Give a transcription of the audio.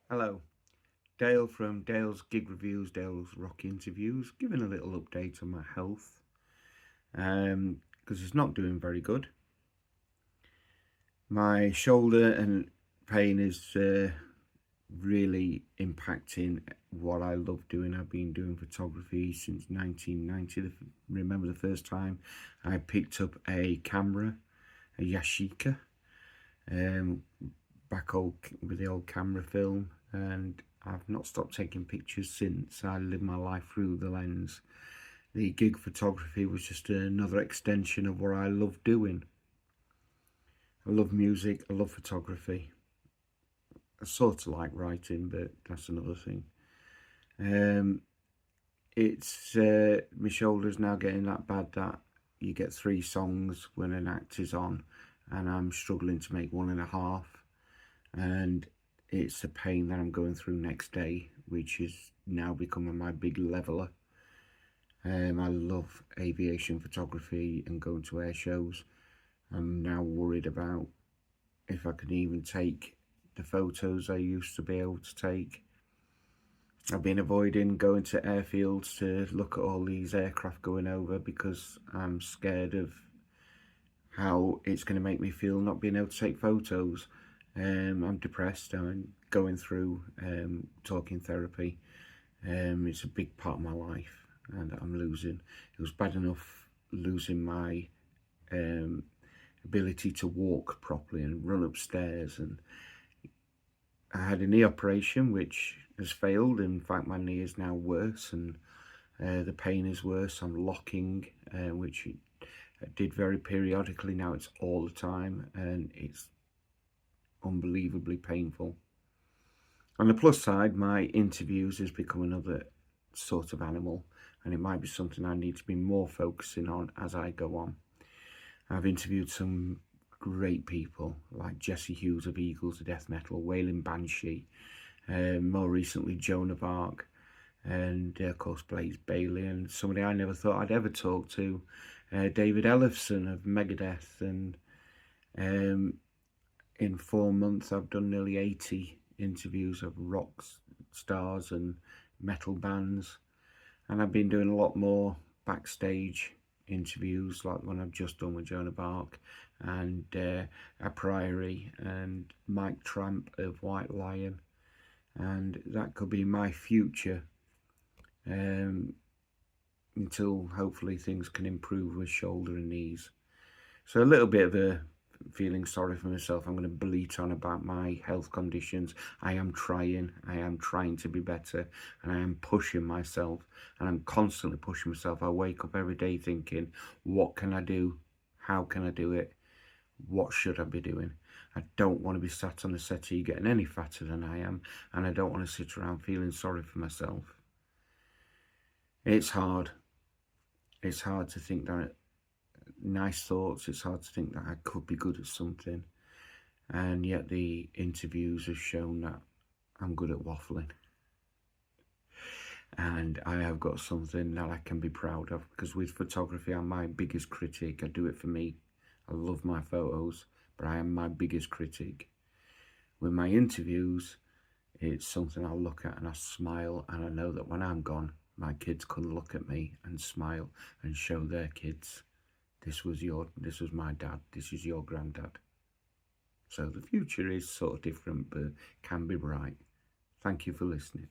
Hello, Dale from Dale's Gig Reviews, Dale's Rock Interviews, giving a little update on my health because it's not doing very good. My shoulder and pain is really impacting what I love doing. I've been doing photography since 1990. Remember the first time I picked up a camera, a Yashica, back with the old camera film, and I've not stopped taking pictures since. I live my life through the lens. The gig photography was just another extension of what I love doing. I love music, I love photography. I sort of like writing, but that's another thing. My shoulder's now getting that bad that you get 3 songs when an act is on, and I'm struggling to make 1.5. And it's a pain that I'm going through next day, which is now becoming my big leveler. I love aviation photography and going to air shows. I'm now worried about if I can even take the photos I used to be able to take. I've been avoiding going to airfields to look at all these aircraft going over because I'm scared of how it's going to make me feel not being able to take photos. I'm depressed. I'm going through talking therapy. It's a big part of my life, and I'm losing. It was bad enough losing my ability to walk properly and run upstairs, and I had a knee operation which has failed. In fact, my knee is now worse, and the pain is worse. I'm locking, which I did very periodically. Now it's all the time, and it's unbelievably painful. On the plus side, my interviews has become another sort of animal, and it might be something I need to be more focusing on as I go on. I've interviewed some great people like Jesse Hughes of Eagles of Death Metal, Wailing Banshee, more recently Joan of Arc, and of course Blaze Bayley, and somebody I never thought I'd ever talk to, David Ellefson of Megadeth. And in 4 months I've done nearly 80 interviews of rock stars and metal bands, and I've been doing a lot more backstage interviews, like one I've just done with Joan of Arc, and A Priori, and Mike Tramp of White Lion, and that could be my future until hopefully things can improve with shoulder and knees. So a little bit of a feeling sorry for myself. I'm going to bleat on about my health conditions. I am trying to be better, and I am pushing myself, and I'm constantly pushing myself. I wake up every day thinking, what can I do? How can I do it? What should I be doing? I don't want to be sat on the settee getting any fatter than I am, and I don't want to sit around feeling sorry for myself. It's hard. It's hard to think that nice thoughts. It's hard to think that I could be good at something, and yet the interviews have shown that I'm good at waffling, and I have got something that I can be proud of, because with photography I'm my biggest critic. I do it for me. I love my photos, but I am my biggest critic. With my interviews, it's something I look at and I smile, and I know that when I'm gone, my kids can look at me and smile and show their kids, this was my dad, this is your granddad. So the future is sort of different, but can be bright. Thank you for listening.